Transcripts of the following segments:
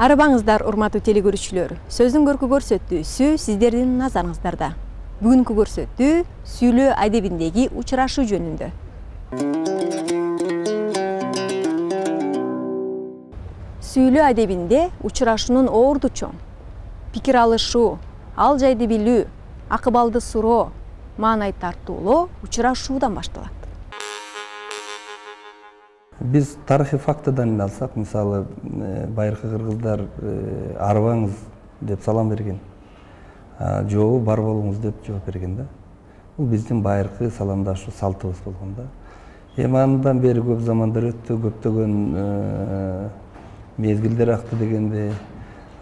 Арыбаңыздар, урматтуу телекөрүүчүлөр. Сөздүн көркү көрсөтүүсү сиздердин назарыңыздарда. Бүгүнкү көрсөтүү сүйлөө адебиндеги учурашуу жөнүндө. Сүйлөө адебинде учурашуунун орду чоң. Пикир алышуу, ал жайды билүү, акыбалды суроо, маанай тартуулоо учурашуудан башталат. Biz тарихи фактыдан алсак, мисалы, байыркы кыргыздар арыбаңыз деп салам берген. Жообу бар болуңуз деп жооп берген да. Бул биздин байыркы саламдашуу салтыбыз болгон да. Эми андан бери көп замандар өттү, көптөгөн мезгилдер акты дегенде.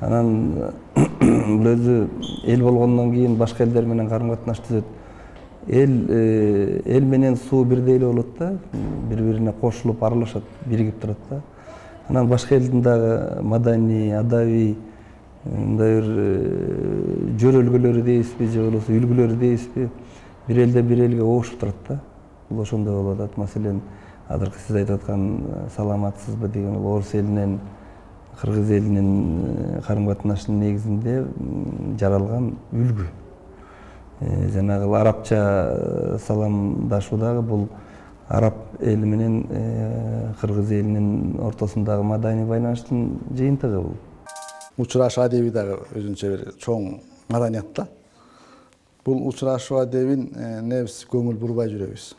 Анан бул өзү эл болгондон кийин башка элдер менен карым-катнаш түзөт. Эл менен суу бирдей эле болот да, бири-бирине кошулуп, аралашат, биригип турат да. Анан башка элдин дагы маданий, адабий, мындай бир жөрөлгөлөрү дейсизби, же болбосо үлгүлөрү дейсизби, бир элде бир элге оошуп турат да. Бул ошондой болуп атат. Маселен, азыркы сиз айтып аткан саламатсызбы деген бул орус элинен, кыргыз элинин карым-катнашынын негизинде жаралган үлгү. Жанагы арабча саламдашуудагы бул араб эли менен кыргыз элинин ортосундагы маданий байланыштын жыйынтыгы бул. Учурашуу адеби дагы өзүнчө бир чоң маданият да. Бул учурашуу адебин биз көңүл бурбай жүрөбүз.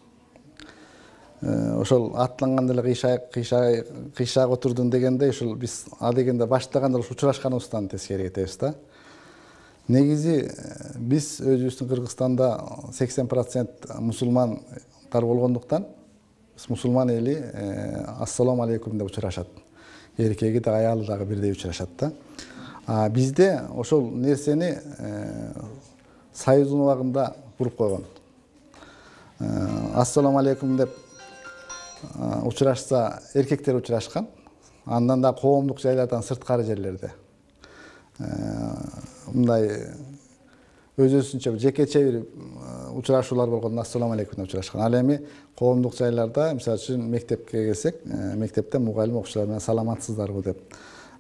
Ошол аттанганда эле кыйшаак отурдун дегенде, ошол биз дегенде баштаганда учурашканыбыздан тескери кетебиз да. Негизи биз өзүбүздүн Кыргызстанда 80% мусулмандар болгондуктан, биз мусулман эли ассаламу алейкум деп учурашат. Эркеги да аялы дагы бирдей учурашат да. Бизде ошол нерсени Союздун убагында буруп койгон. Ассаламу алейкум деп учурашса эркектер учурашкан. Андан да коомдук жайлардан сырткары жерлерде. Мындай өзүнчө жекече бир учурашуулар болгондо ассаламу алейкум деп учурашкан. Ал эми коомдук жайларда, мисалы үчүн мектепке келсек, мектепте мугалим окуучулар менен саламатсыздарбы деп,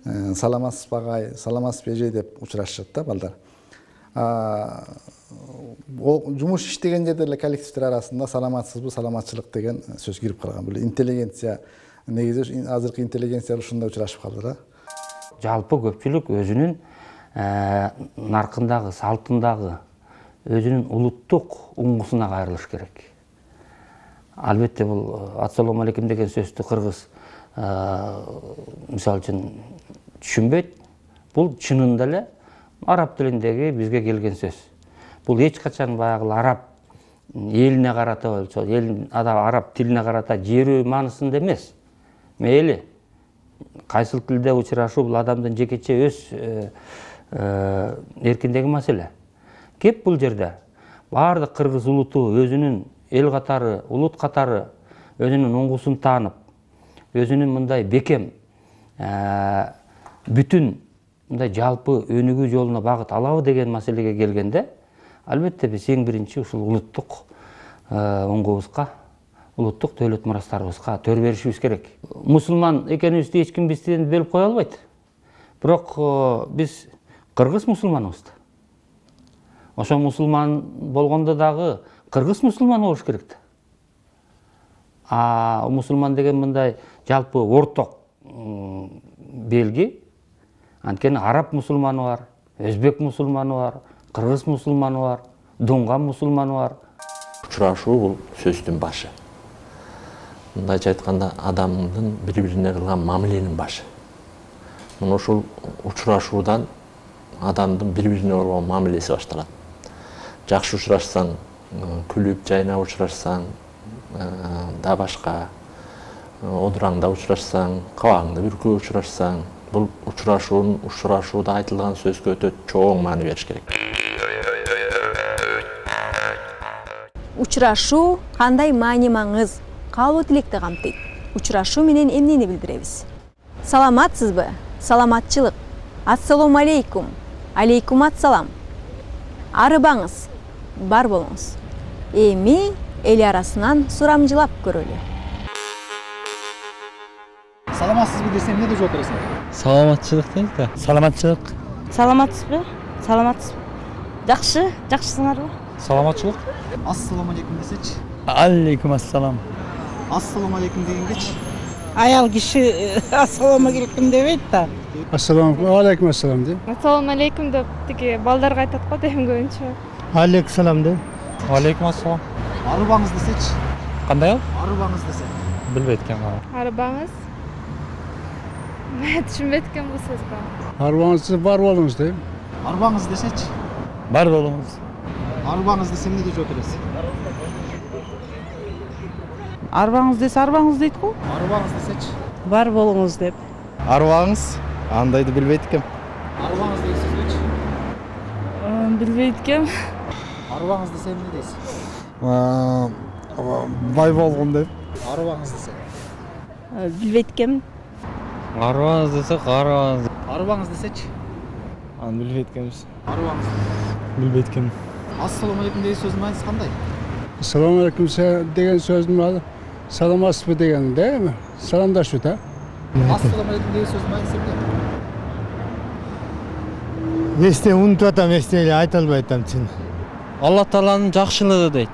саламатсызбы агай, саламатсызбы эже деп учурашышат да балдар. Жумуш иштеген жерде эле коллективдер арасында саламатсызбы, саламатчылык деген сөз кирип калган. Бул интеллигенция, негизи азыркы интеллигенция ушундай учурашып калды да. Жалпы көпчүлүк өзүнүн наркындагы, салтындагы, өзүнүн улуттук уңгусуна кайрылыш керек. Албетте бул ассаламу алейкум деген сөздү кыргыз мисалы үчүн түшүнбөйт. Бул чынында эле араб тилиндеги бизге келген сөз. Бул эч качан баягы араб элине карата болчу, араб тилине карата жерүү маанысында эмес. Мейли кайсыл тилде учурашуу бул адамдын жекече өз эркиндеги маселе. Кеп бул жерде баардык кыргыз улуту өзүнүн эл катары, улут катары өзүнүн уңгусун таанып, өзүнүн мындай бекем бүтүн мындай жалпы өнүгүү жолуна багыт алабы деген маселеге келгенде, албетте биз эң биринчи ушул улуттук уңгубузга, улуттук дөлөт мурастарыбызга төр беришибиз керек. Мусулман экенибизди эч ким бизден бөлүп кое албайт. Бирок биз кыргыз мусулманыбыз. Ошо мусулман болгондо дагы кыргыз мусулман болуш керек да. Мусулман деген мындай жалпы орток белги. Анткени араб мусулманы бар, өзбек мусулманы бар, кыргыз мусулманы бар, дунган мусулманы бар. Учурашуу бул сөздүн башы. Мындайча айтканда адамдын бири-бирине кылган мамиленин башы. Мына ушул учурашуудан адамдын бири-бирине болгон мамилеси башталат. Жакшы учурашсаң, күлүп, жайнап учурашсаң, да башка одураңда учурашсаң, кабагыңды бүркүп учурашсаң, бул учурашууда айтылган сөзгө өтө чоң маани бериш керек. Учурашуу кандай маани маңыз, каалоо тилекти камтыйт. Учурашуу менен эмнени билдиребиз? Саламатсызбы? Саламатчылык. Ассаламу алейкум. Алейкум ассалам. Арыбаңыз, бар болуңуз. Эми эл арасынан сурамжылап көрөлү. Саламатсызбы десем эмне деп жооп бересиң? Саламатчылык дейт да. Саламатчылык. Саламатсызбы? Саламатсыз. Жакшы, жакшысыңарбы? Саламатчылык. Ассаламу алейкум десечи. Алейкум ассалам. Ассаламу алейкум дегенгечи. Аял киши ассаламу алейкум дебейт да. Ассаламу алейкум ассалам деп. Ассаламу алейкум деп тиги балдарга айтат го дейм көбүнчө. Алейкум салам деп. Алейкум ассалам. Арыбаңыз десечи. Кандай ал? Арыбаңыз десе. Билбейт экен ага. Арбаңыз. Мен түшүнбөйт экен бул сөзгө. Арбаңызды бар болуңуз деп. Арбаңыз десечи. Бар болуңуз. Арбаңыз десе эмне деп жооп бересиң? Арбаңыз десе арбаңыз дейт го. Арбаңыз десечи. Бар болуңуз деп. Арбаңыз андайды билбейт экем. Арбаңыз деген сөзгөчү. Билбейт экен. Арбаңыз десе эмне дейсиң? Бай болгон деп. Арбаңыз десе. Билбейт экен. Арбаңыз десе карабаңыз. Арбаңыз десечи. Аны билбейт экенбиз. Арбаңыз. Билбейт экен. Ассаламу алейкум деген сөзүнүн мааниси кандай? Ассаламу алейкум деген сөздүн аты саламатсызбы деген да, саламдашуу да. Ассаламу алейкум деген сөзүнүн мааниси эмне? Эсте унутуп атам, эсте эле айта албай атам чын. Алла Тааланын жакшылыгы дейт.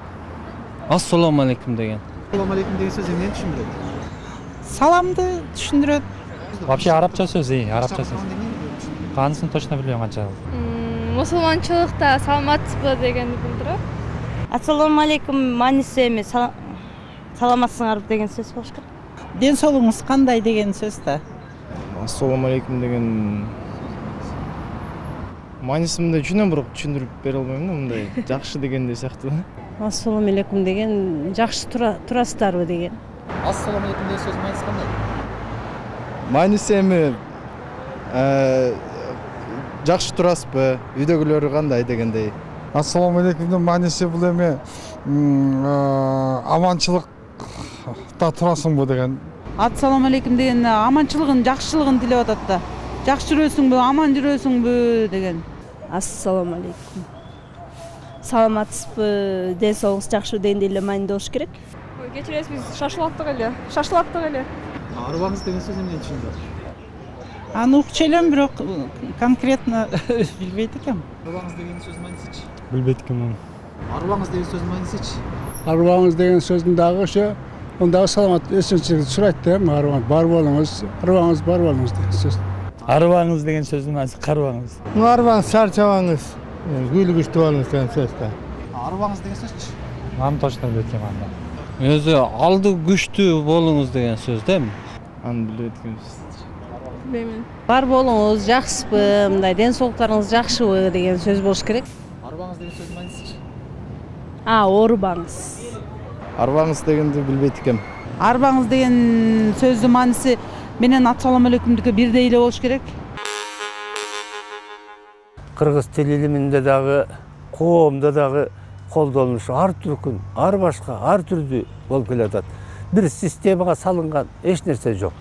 Ассаламу алейкум деген. Ассаламу алейкум деген сөз эмнени түшүндүрөт? Саламды түшүндүрөт. Вообще арабча сөз, арабча сөз. Каанысын точно билбейм канча. Мусулманчылыкта саламатсызбы дегенди билдирет. Ассаламу алейкум мааниси эми саламатсыңарбы деген сөз болуш керек. Ден соолугуңуз кандай деген сөз да. Ассаламу алейкум деген маанисин мындай түшүнөм, бирок түшүндүрүп бере албайм да, мындай жакшы дегендей сыяктуу. Ассаламу алейкум деген жакшы турасыздарбы деген. Ассаламу алейкум деген сөзүнүн мааниси кандай? Мааниси эми жакшы турасызбы, үйдөгүлөр кандай дегендей. Ассаламу алейкумдун мааниси бул эми аманчылыкта турасыңбы деген. Ассаламу алейкум деген аманчылыгын, жакшылыгын тилеп атат да. Жакшы жүрөсүңбү, аман жүрөсүңбү деген. Ассаламу алейкум. Саламатсызбы, ден соолугуңуз жакшы дегендей эле мааниде болуш керек. Ой, кечиресиз, биз шашылаттык эле. Шашылаттык эле. Арбаңыз деген сөз эмнени түшүндүрөт? Аны укчу элем, бирок конкретно билбейт экенмин. Арбаңыз деген сөзүнүн маанисичи? Билбейт экенмин. Арбаңыз деген сөзүнүн маанисичи? Арбаңыз деген сөздүн дагы ошо ондагы саламат эсенчилик сурайт да, арбаңыз бар болуңуз, арбаңыз бар болуңуз деген сөз. Арбаңыз деген сөздүн мааниси карбаңыз. Арбаңыз чарчабаңыз, күйлүгүчтүү болуңуз деген сөз да. Арбаңыз деген сөзчү? Аны точно билбейт экенмин анда. Өзү алды күчтүү болуңуз деген сөз да эми. Аны билбейт экенбиз. Билбеймин. Бар болуңуз, жакшысызбы, мындай ден соолуктарыңыз жакшыбы деген сөз болуш керек. Арбаңыз деген сөзүнүн маанисичи? Оорубаңыз. Арбаңыз дегенди билбейт экенмин. Арбаңыз деген сөздүн мааниси менен ассаламу алейкумдуку бирдей эле болуш керек. Кыргыз тил илиминде дагы, коомдо дагы колдонушу ар түркүн, ар башка, ар түрдүү болуп келатат. Бир системага салынган эч нерсе жок.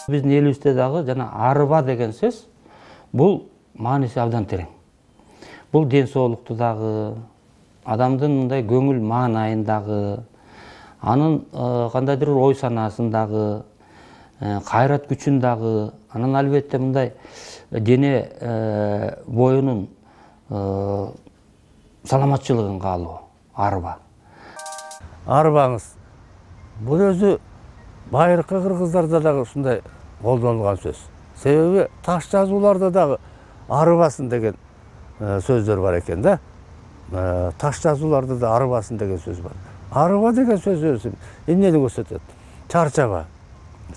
Биздин элибизде дагы жана арба деген сөз бул мааниси абдан терең. Бул ден соолукту дагы, адамдын мындай көңүл маанайын дагы, анын кандайдыр ой санаасын дагы, кайрат күчүн дагы, анан албетте мындай дене боюнун саламатчылыгын каалоо арба. Арбаңыз бул өзү байыркы кыргыздарда дагы ушундай колдонулган сөз. Себеби таш жазууларда дагы арбасын деген сөздөр бар экен да. Таш жазууларда да арбасын деген сөз бар. Арба деген сөз өзү эмнени көрсөтөт? Чарчаба,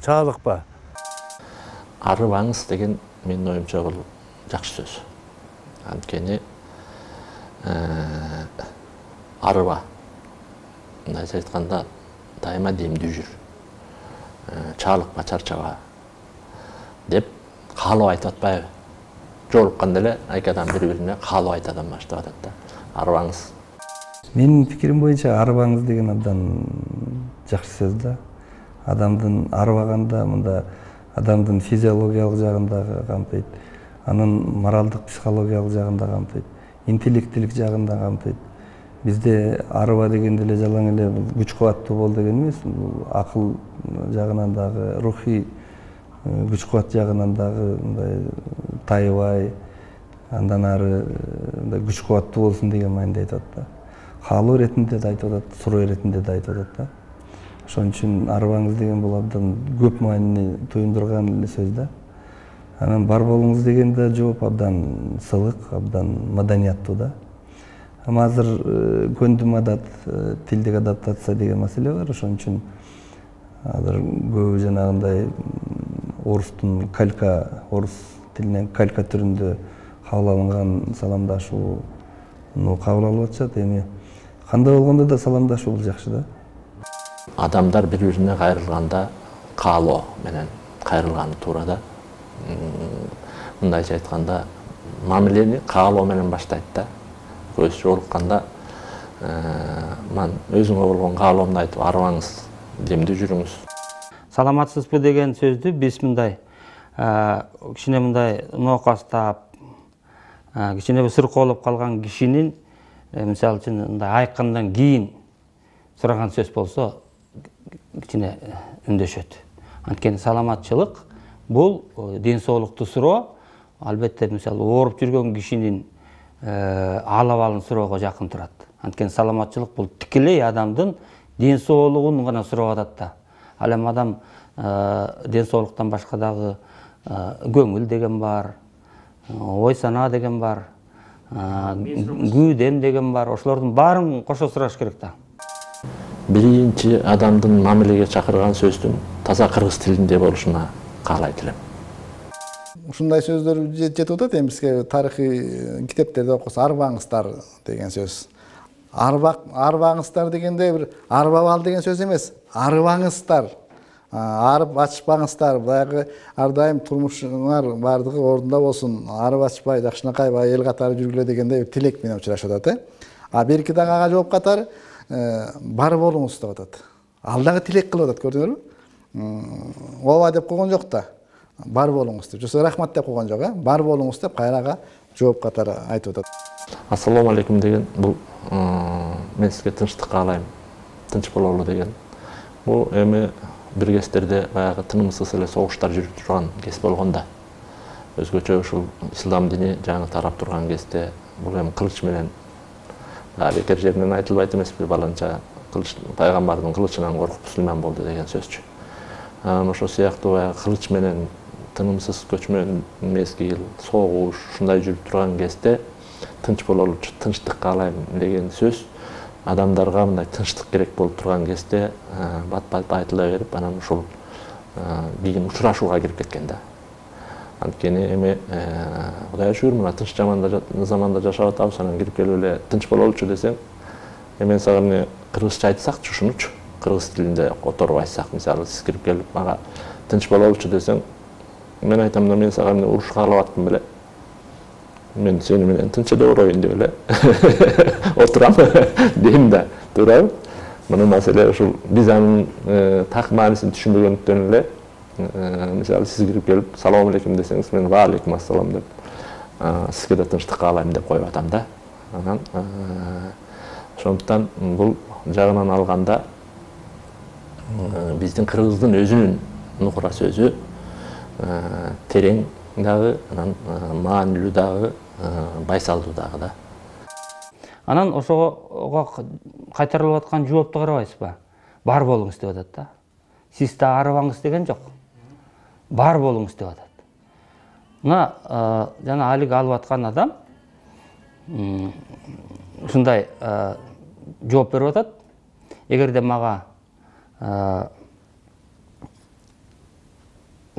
чалыкпа. Арыбаңыз деген менин оюмча бул жакшы сөз. Анткени арба мындайча айтканда дайыма демдүү жүр. Чалыкпа, чарчаба деп каалоо айтып атпайбы? Жолукканда эле эки адам бири-бирине каалоо айтадан баштап атат да. Арбаңыз. Менин пикирим боюнча арбаңыз деген абдан жакшы сөз да. Адамдын арбаганда мында адамдын физиологиялык жагын да камтыйт, анын моралдык психологиялык жагын да камтыйт, интеллектилик жагын да камтыйт. Бизде арба дегенде эле жалаң эле күч кубаттуу бол деген эмес, акыл жагынан дагы, рухий күч кубат жагынан дагы мындай тайбай, андан ары күч кубаттуу болсун деген мааниде айтып атат да. Каалоо иретинде да айтып атат, суроо иретинде да айтып атат да. Ошон үчүн арыбаңыз деген бул абдан көп маанини туюндурган эле сөз да. Анан бар болуңуз деген да жооп абдан сылык, абдан маданияттуу да. Ама азыр көндүм адат, тилдик адаптация деген маселе бар. Ошон үчүн азыр көбү жанагындай орустун калька, орус тилинен калька түрүндө кабыл алынган саламдашууну кабыл алып атышат. Эми кандай болгондо да саламдашуу бул жакшы да. Адамдар бири-бирине кайрылганда каалоо менен кайрылганы туура да. Мындайча айтканда, мамилени каалоо менен баштайт да. Көз жолукканда мен өзүңө болгон каалоомду айтып арыбаңыз, демдүү жүрүңүз. Саламатсызбы деген сөздү биз мындай кичине мындай ноокастап, кичине сыркоолоп калган кишинин мисалы үчүн мындай айыккандан кийин сураган сөз болсо кичине үндөшөт. Анткени саламатчылык бул ден соолукту суроо, албетте мисалы ооруп жүргөн кишинин аал-абалын суроого жакын турат. Анткени саламатчылык бул тикелей адамдын ден соолугун гана сурап атат да. Ал эми адам ден соолуктан башка дагы көңүл деген бар, ой санаа деген бар, күйдем деген бар. Ошолордун баарын кошо сураш керек да. Биринчи адамдын мамилеге чакырган сөздүн таза кыргыз тилинде болушуна каалайт элем. Ушундай сөздөр жетип атат. Эми бизге тарыхый китептерде окусак арбаңыздар деген сөз. Арбаңыздар дегенде бир арбап ал деген сөз эмес. Арыбаңыздар. Арып ачпаңыздар. Баягы ар дайым турмушуңар бардыгы ордунда болсун. Арып ачпай, жакшынакай эл катары жүргүлө дегенде бир тилек менен учурашып атат. Берки дагы ага жооп катары бар болуңуз деп атат. Ал дагы тилек кылып атат, көрдүңөрбү? Ооба деп койгон жок да. Бар болуңуз деп. Жок, рахмат деп койгон жок, бар болуңуз деп кайрага жооп катары айтып атат. Ассаламу алейкум деген бул мен сизге тынчтык каалайм, тынч бололу деген. Бул эми бир кездерде баягы тынымсыз эле согуштар жүрүп турган кез болгондо, өзгөчө ушул ислам дини жаңы тарап турган кезде бул эми кылыч менен бекер жеринен айтылбайт эмеспи, баланча кылыч пайгамбардын кылычынан коркуп мусулман болду деген сөзчү. Ошол сыяктуу баягы кылыч менен тынымсыз көчмөн мезгил, согуш ушундай жүрүп турган кезде тынч бололучу, тынчтык каалайм деген сөз адамдарга мындай тынчтык керек болуп турган кезде бат-бат айтыла берип, анан ушул кийин учурашууга кирип кеткен да. Анткени эми Кудайга шүгүр мына тынч заманда жашап атабыз, анан кирип келип эле тынч бололучу десең, мен сага эмне кыргызча айтсакчы ушунучу, кыргыз тилинде которуп айтсак, мисалы сиз кирип келип мага тынч бололучу десең, мен айтам да, мен сага эмне уруш каалап аттым беле. Мен сени менен тынч эле уроюн деп эле отурам дейм да, туурабы? Мына маселе ушул биз анын так маанисин түшүнбөгөндүктөн эле, мисалы сиз кирип келип салам алейкум десеңиз, мен ва алейкум ассалам деп сизге да тынчтык каалайм деп коюп атам да. Анан ошондуктан бул жагынан алганда биздин кыргыздын өзүнүн нукура сөзү терең дагы, анан маанилүү дагы, байсалдуу дагы да. Анан ошого кайтарылып аткан жоопту карабайсызбы? Бар болуңуз деп атат да. Сиз да арыбаңыз деген жок. Бар болуңуз деп атат. Мына жана алиги алып аткан адам ушундай жооп берип атат. Эгерде мага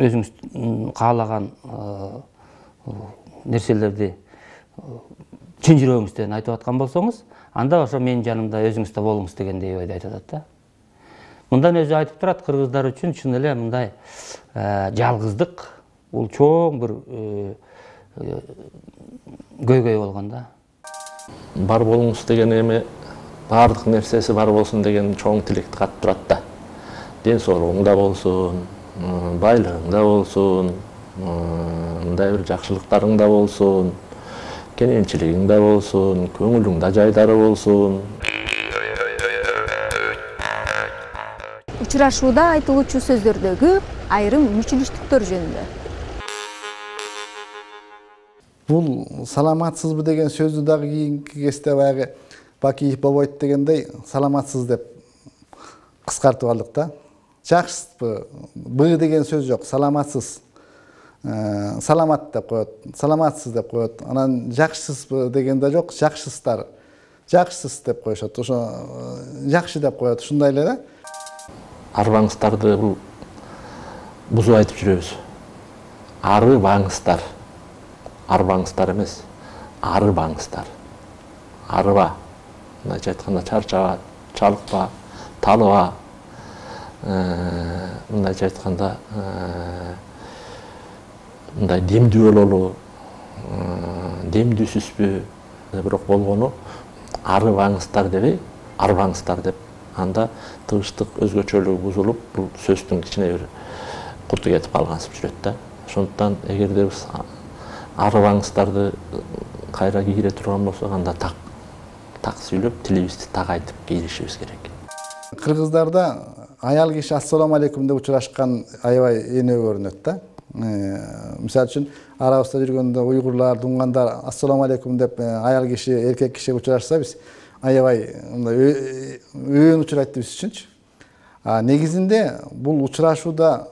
өзүңүз каалаган нерселерди чын жүрөгүңүздөн айтып аткан болсоңуз, анда ошо менин жанымда өзүңүз да болуңуз дегендей ойду айтып атат да. Мындан өзү айтып турат, кыргыздар үчүн чын эле мындай жалгыздык бул чоң бир көйгөй болгон да. Бар болуңуз деген эми баардык нерсеси бар болсун деген чоң тилекти катып турат да. Ден соолугуңда болсун, байлыгыңда болсун, мындай бир жакшылыктарыңда болсун, кененчилигиңде болсун, көңүлүңдө жайдары болсун. Учурашууда айтылуучу сөздөрдөгү айрым мүчүлүштүктөр жөнүндө. Бул саламатсызбы деген сөздү дагы кийинки кезде баягы Бакиев Бабойт дегендей саламатсыз деп кыскартып алдык да. Жакшысызбы, бы деген сөз жок, саламатсыз. Саламат деп коет, саламатсыз деп коет. Анан жакшысызбы дегенде жок, жакшысыздар. Жакшысыз деп коюшат. Ошо жакшы деп коет, ушундай эле да. Арбаңыздарды бул бузуп айтып жүрөбүз. Арыбаңыздар. Арбаңыздар эмес, арыбаңыздар. Арыба. Мындайча айтканда чарчаба, чалыкпа, талыба. Мындайча айтканда мындай демдүү бололу, демдүүсүзбү, бирок болгону арыбаңыздар деби, арбаңыздар деп. Анда тыгыштык өзгөчөлүгү бузулуп, бул сөздүн кичине бир куту кетип калгансып жүрөт да. Ошондуктан эгерде биз арыбаңыздарды кайра кийире турган болсок, анда так сүйлөп, тилибизди так айтып кийишибиз керек. Кыргыздарда аял киши ассаламу алейкум деп учурашкан аябай эне көрүнөт да. Мисалы үчүн арабызда жүргөндө уйгурлар, дунгандар ассаламу алейкум деп аял киши, эркек киши учурашса, биз аябай мындай өөн учурайт биз үчүнчү. Негизинде бул учурашууда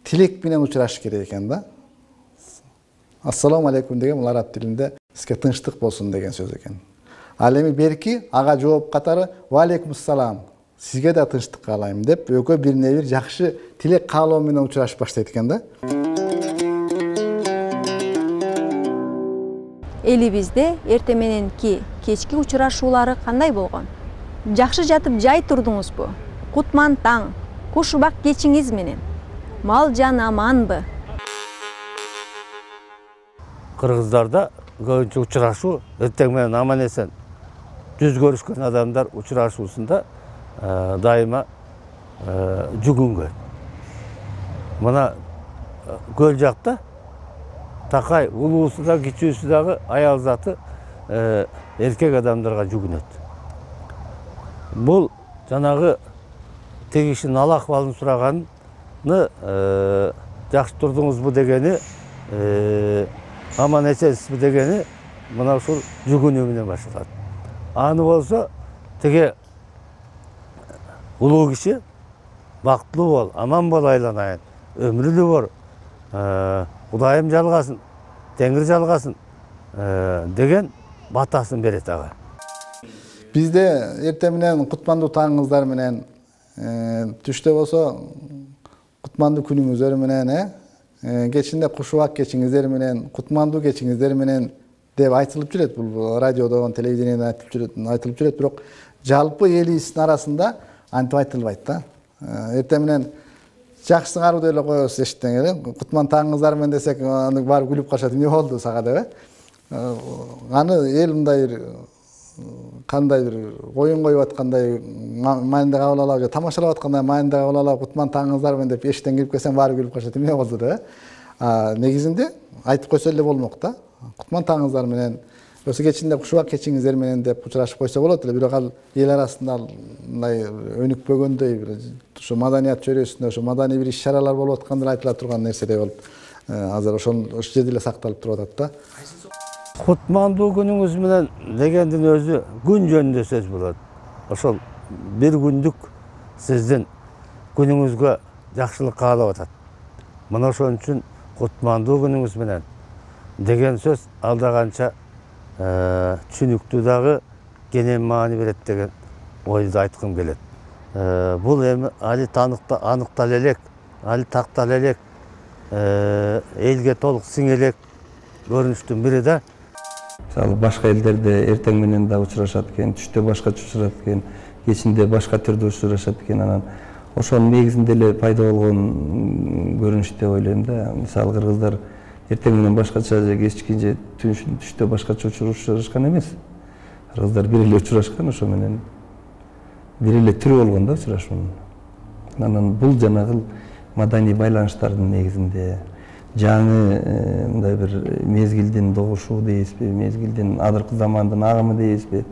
тилек менен учурашыш керек экен да. Ассаламу алейкум деген бул араб тилинде сизге тынчтык болсун деген сөз экен. Ал эми берки ага жооп катары ва алейкумассалам. Сизге да тынчтык каалайм деп экөө бирине бир жакшы тилек каалоо менен учурашып баштайт экен да. Элибизде эрте мененки кечки учурашуулары кандай болгон? Жакшы жатып жай турдуңузбу? Кутман таң, кушубак кечиңиз менен. Мал жан аманбы? Кыргыздарда көбүнчө учурашуу эртең менен аман эсен жүз көрүшкөн адамдар учурашуусунда дайыма жүгүнгөн. Мына көл жакта такай улуусу да кичүүсү дагы аял заты эркек адамдарга жүгүнөт. Бул жанагы тегишин ал акыбалын сураганны жакшы турдуңузбу дегени, аман эсенсизби дегени мына ушул жүгүнүү менен башталат. Аны болсо теге улуу киши бактылуу бол, аман бол айланайын, өмүрлүү бол, Кудайым жалгасын, теңир жалгасын деген батасын берет ага. Бизде эрте менен кутмандуу таңыңыздар менен, түштө болсо кутмандуу күнүңүздөр менен, кечинде кушубак кечиңиздер менен, кутмандуу кечиңиздер менен деп айтылып жүрөт. Бул радиодо, телевидениеде айтылып жүрөт, бирок жалпы элибиздин арасында антип айтылбайт да. Эрте менен жакшы сыңарбы деп эле коебуз эшиктен эле. Кутман таңыңыздар менен десек, аны барып күлүп калышат. Эмне болду сага деп? Аны эл мындай бир кандай бир оюн коюп аткандай маанинде кабыл алып, же тамашалап аткандай маанинде кабыл алып, кутман таңыңыздар менен деп эшиктен кирип келсем барып күлүп калышат. Эмне болду деп? Негизинде айтып койсо эле болмок да. Кутман таңыңыздар менен, осы кечинде кушубак кечиңиздер менен деп учурашып койсо болот эле. Бирок ал эл арасында мындай өнүкпөгөндөй бир ушу маданият чөйрөсүндө ушу мадани бир иш-чаралар болуп атканда айтыла турган нерседей болуп азыр ошол жерде эле сакталып туруп атат да. Кутмандуу күнүңүз менен дегендин өзү күн жөнүндө сөз болот. Ошол бир күндүк сиздин күнүңүзгө жакшылык каалап атат. Мына ошон үчүн кутмандуу күнүңүз менен деген сөз алда канча түшүнүктүү дагы кенен маани берет деген ойду айткым келет. Бул эми али аныктала элек, али тактала элек, элге толук сиңе элек көрүнүштүн бири да. Мисалы башка элдерде эртең менен да учурашат экен, түштө башкача учурашат экен, кечинде башка түрдө учурашат экен. Анан ошонун негизинде эле пайда болгон көрүнүш деп ойлойм да. Мисалы кыргыздар эртең менен башкача, же кечки, же түштө башкача учурашкан эмес. Кыргыздар бир эле учурашкан, ошо менен бир эле түрү болгон да учурашуунун. Анан бул жанагы маданий байланыштардын негизинде жаңы мындай бир мезгилдин догушуу дейбизби, мезгилдин азыркы замандын агымы дейбизби,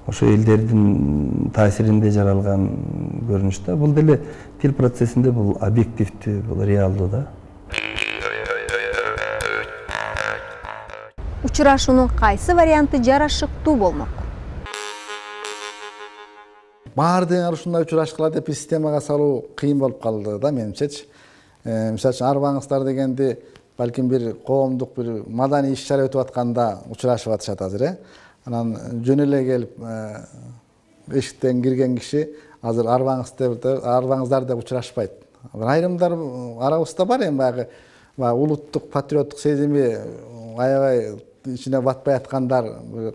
ошо элдердин таасиринде жаралган көрүнүш да. Бул деле тил процессинде бул объективдүү, бул реалдуу да. Учурашуунун кайсы варианты жарашыктуу болмок? Баардыгы ушундай учурашкыла деп системага салуу кыйын болуп калды да менимчечи. Мисалы үчүн арбаңыздар дегенди балким бир коомдук бир маданий иш-чара өтүп атканда учурашып атышат азыр, Анан жөн эле келип эшиктен кирген киши азыр арбаңыздар деп учурашпайт. Айрымдар арабызда бар эми баягы улуттук патриоттук сезими аябай ичине батпай аткандар,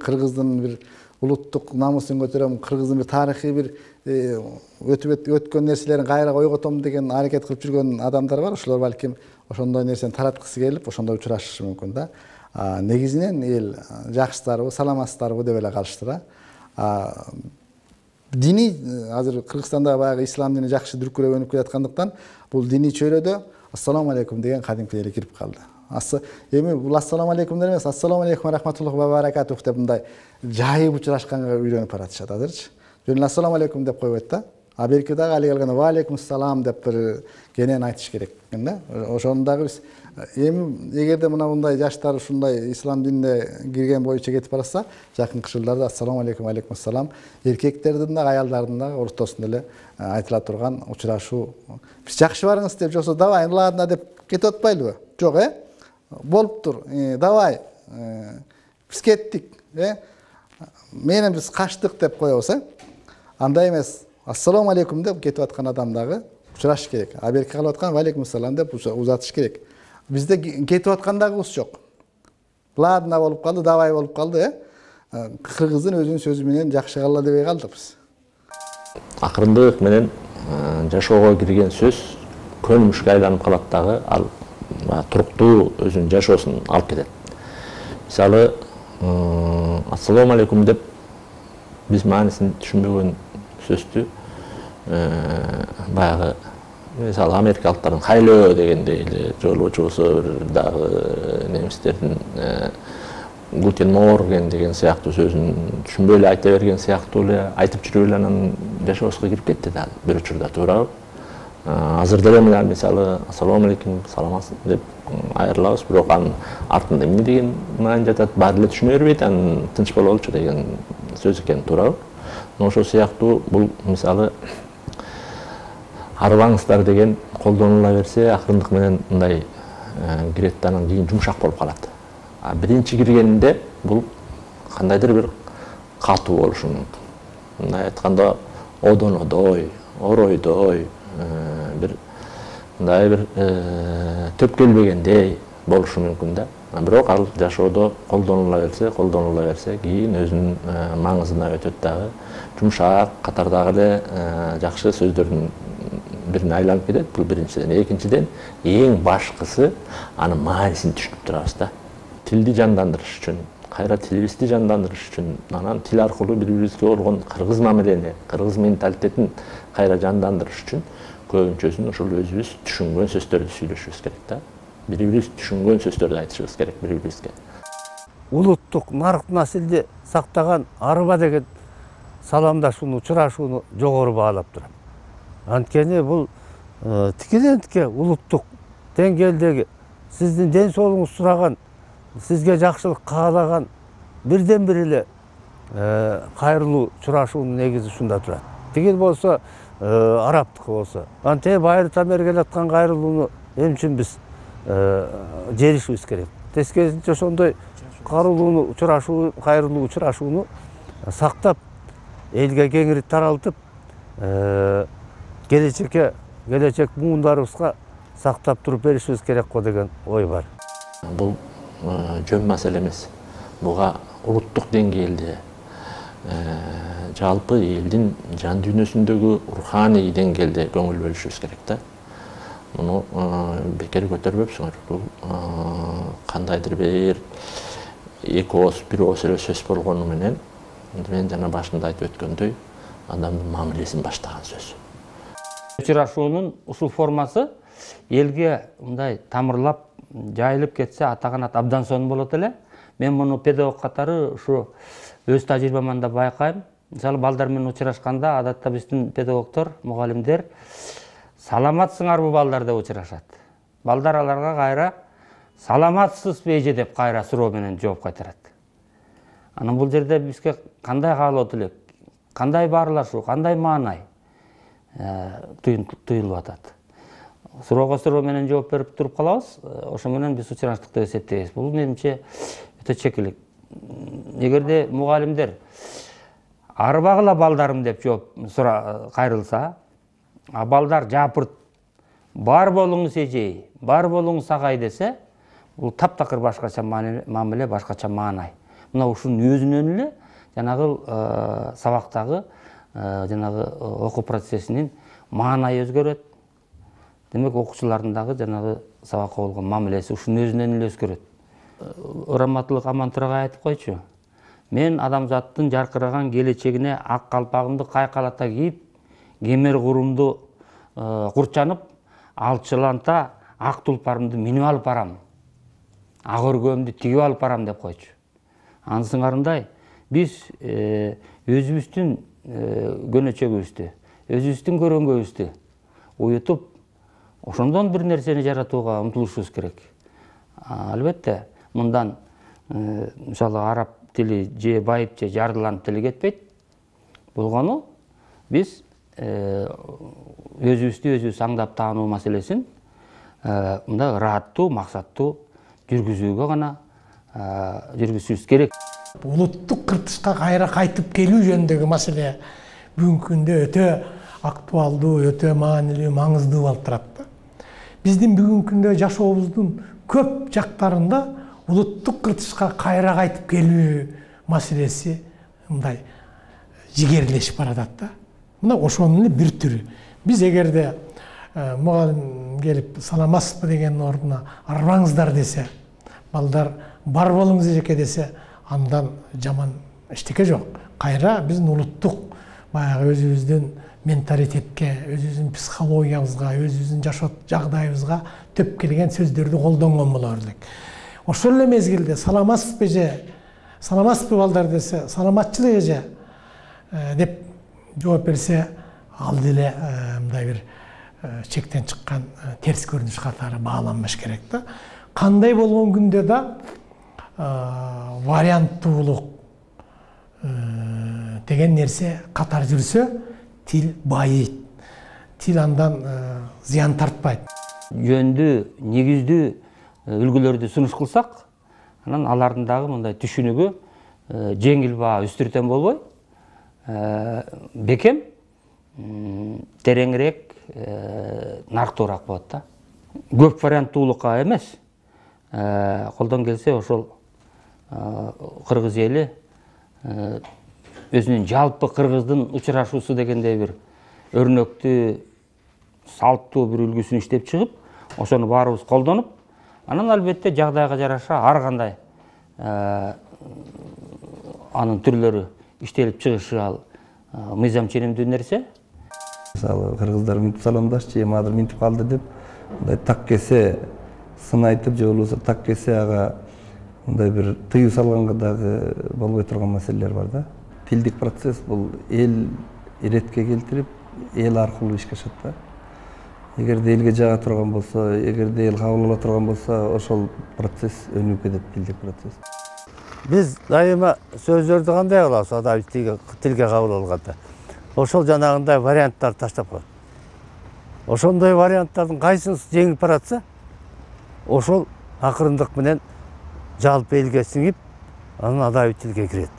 кыргыздын бир улуттук намысын көтөрөм, кыргыздын бир тарыхый бир өткөн нерселерин кайра койготом деген аракет кылып жүргөн адамдар бар. Ошолор балким ошондой нерсени тараткысы келип, ошондой учурашышы мүмкүн да. Негизинен эл жакшысыздарбы, саламатсыздарбы деп эле калышты да. Дини азыр Кыргызстанда баягы ислам дини жакшы дүркүрөп өнүп келаткандыктан бул дини чөйрөдө ассаламу алейкум деген кадимки эле кирип калды. Эми бул ассаламу алейкумдар эмес, ассаламу алейкум рахматуллахи ва баракатух деп мындай жайып учурашканга үйрөнүп баратышат азырчы. Жөн эле ассаламу алейкум деп койбойт да. Берки дагы али келгенде ва алейкум салам деп бир кенен айтыш керек экен да. Ошону дагы биз эми эгерде мындай жаштар ушундай ислам динине кирген боюнча кетип баратса, жакынкы жылдарда ассаламу алейкум, алейкум ассалам эркектердин дагы аялдардын дагы ортосунда эле айтыла турган учурашуу. Биз жакшы барыңыз деп, жоксо давай, ладно деп кетип атпайлыбы? Жок, болуптур. Давай. Биз кеттик, менен биз качтык деп коебуз, Андай эмес, ассаламу алейкум деп кетип аткан адам дагы учурашыш керек. Берки калып аткан ва алейкум салам деп узатыш керек. Бизде кетип аткандагыбыз жок. Ладно болуп калды, давай болуп калды, Кыргыздын өзүнүн сөзү менен жакшы калла дебей калдык биз. Акырындык менен жашоого кирген сөз көнүмүшкө айланып калат дагы, ал туруктуу өзүнүн жашоосун алып кетет. Мисалы, ассаламу алейкум деп биз маанисин түшүнбөгөн сөздү баягы мисалы америкалыктардын хайлөө дегендей эле жолуучусу дагы немистердин гутен морген деген сыяктуу сөзүн түшүнбөй эле айта берген сыяктуу эле айтып жүрүп эле анан жашообузга кирип кетти да бир учурда, туурабы? Азыр деле мисалы ассаламу алейкум, саламатсыз деп айрылабыз, бирок анын артында эмне деген маани жатат баары эле түшүнө бербейт, анын тынч бололучу деген сөз экен, туурабы? Ошол сыяктуу бул мисалы арбаңыздар деген колдонула берсе, акырындык менен мындай кирет да анан кийин жумшак болуп калат. Биринчи киргенинде бул кандайдыр бир катуу болушу мүмкүн. Мындай айтканда одонодой, оройдой, бир мындай бир төп келбегендей болушу мүмкүн да. Бирок ал жашоодо колдонула берсе, кийин өзүнүн маңызына өтөт дагы, жумшак катардагы эле жакшы сөздөрдүн бирине айланып кетет. Бул биринчиден. Экинчиден, эң башкысы анын маанисин түшүнүп турабыз да. Тилди жандандырыш үчүн, кайра тилибизди жандандырыш үчүн, анан тил аркылуу бири-бирибизге болгон кыргыз мамилени, кыргыз менталитетин кайра жандандырыш үчүн көбүнчөсүн ошол өзүбүз түшүнгөн сөздөрдү сүйлөшүбүз керек да. Бири-бирибиз түшүнгөн сөздөрдү айтышыбыз керек бири-бирибизге. Улуттук нарк насилди сактаган арба деген саламдашууну, учурашууну жогору баалап турам. Анткени бул тикиден-тике улуттук деңгээлдеги сиздин ден соолугуңузду сураган, сизге жакшылык каалаган бирден бир эле кайрылуу учурашуунун негизи ушунда турат. Тигил болсо арабтыкы болсо. Антип айрытан бери келаткан кайрылууну эмне үчүн биз жеришибиз керек. Тескерисинче ошондой карылууну, учурашуу, кайрылуу учурашууну сактап, элге кеңири таралтып, келечек муундарыбызга сактап туруп беришибиз керек го деген ой бар. Бул жөн маселе эмес. Буга улуттук деңгээлде жалпы элдин жан дүйнөсүндөгү руханий деңгээлде көңүл бөлүшүбүз керек да. Муну бекер көтөрбөпсүңөр. Бул кандайдыр бир эки ооз, бир ооз эле сөз болгону менен, мен жана башында айтып өткөндөй, адамдын мамилесин баштаган сөз. Учурашуунун ушул формасы элге мындай тамырлап, жайылып кетсе, атаганат абдан сонун болот эле. Мен муну педагог катары ушу өз тажрыйбамда байкайм. мисалы балдар менен учурашканда адатта биздин педагогдор, мугалимдер саламатсыңарбы балдар деп учурашат. Балдар аларга кайра саламатсызбы эже деп кайра суроо менен жооп кайтарат. Анан бул жерде бизге кандай каалоо тилек, кандай баарлашуу, кандай маанай туюлуп атат. Суроого суроо менен жооп берип туруп калабыз, ошо менен биз учураштык деп эсептейбиз. Бул менимче өтө чекилик. Эгерде мугалимдер арбагыла балдарым деп жооп кайрылса, а балдар жапырт бар болуңуз эжей, бар болуңуз агай десе, бул таптакыр башкача мамиле, башкача маанай. Мына ушунун өзүнөн эле жанагы сабактагы жанагы окуу процессинин маанайы өзгөрөт. Демек окуучулардын дагы жанагы сабакка болгон мамилеси ушунун өзүнөн эле өзгөрөт. Ыраматтылык Амантурага айтып койчу. Мен адамзаттын жаркыраган келечегине ак калпагымды кайкалата кийип, кемер курумду курчанып, алчыланта ак тулпарымды минип алып барам. Ак өргөмдү тигип алып барам деп койчу. Анысыңарындай биз өзүбүздүн көнөчөгүбүздү, өзүбүздүн көрөнгөбүздү уютуп, ошондон бир нерсени жаратууга умтулушубуз керек. Албетте, мындан мисалы араб тили же байып же жардыланып тили кетпейт. Болгону биз өзүбүздү өзүбүз аңдап таануу маселесин мындай ырааттуу, максаттуу жүргүзүүгө гана жүргүзүшүбүз керек. Улуттук кыртышка кайра кайтып келүү жөнүндөгү маселе бүгүнкү күндө өтө актуалдуу, өтө маанилүү, маңыздуу болуп турат. Биздин бүгүнкү күндө жашообуздун көп жактарында улуттук кыртышка кайра кайтып келүү маселеси мындай жигерлешип баратат да. Мына ошонун эле бир түрү. Биз эгерде мугалим келип саламатсызбы деген ордуна арбаңыздар десе, балдар бар болуңуз эжеке десе, андан жаман эчтеке жок. Кайра биздин улуттук баягы өзүбүздүн менталитетке, өзүбүздүн психологиябызга, өзүбүздүн жашоо жагдайыбызга төп келген сөздөрдү колдонгон боло берлек. Ошол эле мезгилде саламатсызбы эже, саламатсызбы балдар десе, саламатчылык эже деп жооп берсе, ал деле мындай бир чектен чыккан терс көрүнүш катары бааланбаш керек да. Кандай болгон күндө да варианттуулук деген нерсе катар жүрсө, тил байыйт. Тил андан зыян тартпайт. Жөндүү, негиздүү үлгүлөрдү сунуш кылсак, анан алардын дагы мындай түшүнүгү жеңил баа үстүртөн болбой, бекем, тереңирээк, нарктуураак болот да. Көп варианттуулукка эмес, колдон келсе ошол кыргыз эли өзүнүн жалпы кыргыздын учурашуусу дегендей бир өрнөктүү, салттуу бир үлгүсүн иштеп чыгып, ошону баарыбыз колдонуп, анан албетте жагдайга жараша ар кандай анын түрлөрү иштелип чыгышы ал мыйзам ченемдүү нерсе. Мисалы кыргыздар минтип саламдашчы, эмадыр минтип калды деп, мындай так кесе сын айтып, же болбосо так кесе ага мындай бир тыюу салганга дагы болбой турган маселелер бар да. Тилдик процесс бул эл иретке келтирип, эл аркылуу ишке ашат да. Эгерде элге жага турган болсо, эгерде эл кабыл ала турган болсо, ошол процесс өнүгүп кетет, тилдик процесс. Биз дайыма сөздөрдү кандай кылабыз адам тилге кабыл алганда? Ошол жанагындай варианттар таштап коет. Ошондой варианттардын кайсынысы жеңип баратса, ошол акырындык менен жалпы элге сиңип, анан адабий тилге кирет.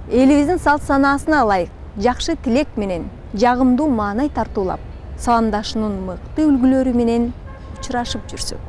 Элибиздин салт санаасына ылайык жакшы тилек менен жагымдуу маанай тартуулап, саламдашуунун мыкты үлгүлөрү менен учурашып жүрсөк.